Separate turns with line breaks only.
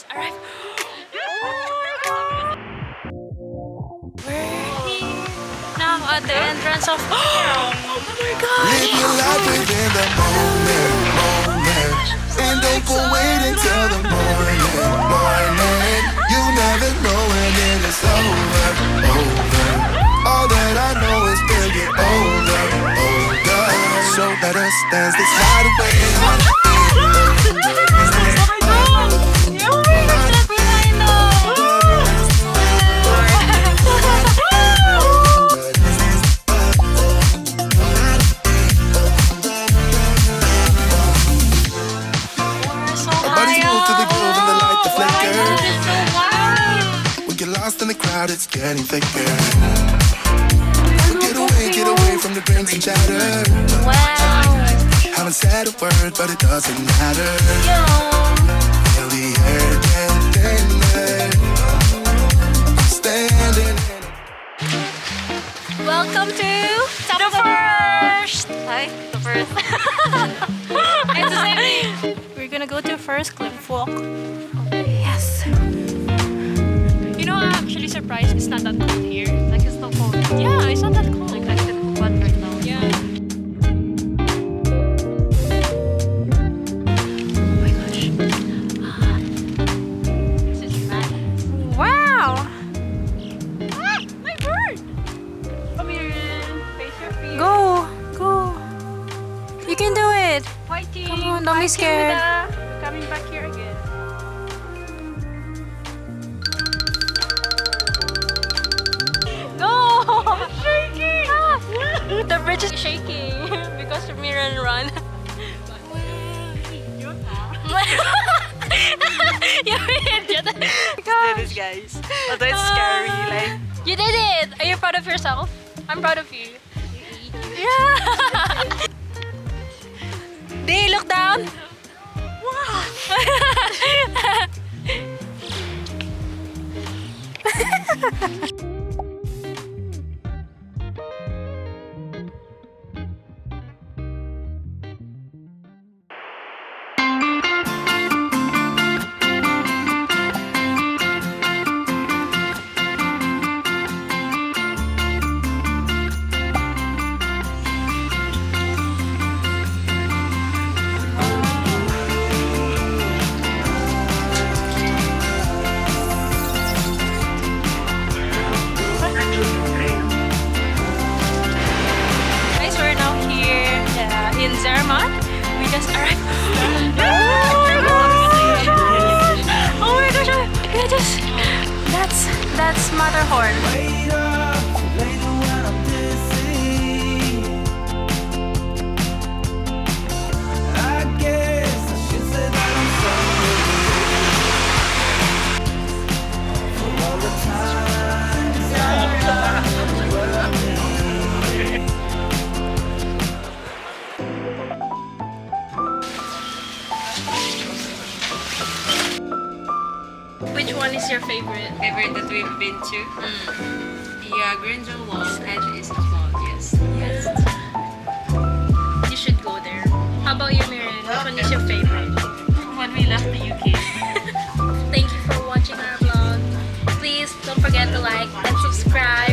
just arrived. We're here now at the entrance of. Oh my God!
Live your life within the moment. And don't go wait until the morning. You never know when it is over. All that I know is we'll get older. So let us dance this night away. In the crowd, it's getting thicker. Get away from the grins and chatter.
Wow!
Haven't said a word, but it doesn't matter. Feel the air getting there. Standing.
Welcome to the first. Hi, the first. It's the same thing. We're gonna go to first cliff walk. Yes. You know, I'm actually surprised it's not that cold here.
Like it's not cold.
Yeah, it's not that cold.
Like I said, what right now?
Yeah. Oh my gosh.
This is Zermatt.
Wow! Ah, my bird!
Come here. Face your feet.
Go! Go! You can do it!
Fighting.
Come on, don't be scared.
We're coming back here again.
Shaking! The bridge is shaking because of me run. You're an idiot.
Did this, guys. Although it's scary, like.
You did it! Are you proud of yourself? I'm proud of you. Yeah! They look down. Wow! Guys, we're now here in Zermatt. We just arrived. Oh my gosh! Yeah, that's Matterhorn. Which one is your favorite?
Favorite that we've been to? Yeah, Grindelwald edge is small, yes.
Yes. You should go there. How about you, Mirren? Which one is your favorite?
When we left the UK.
Thank you for watching our vlog. Please don't forget to like and subscribe.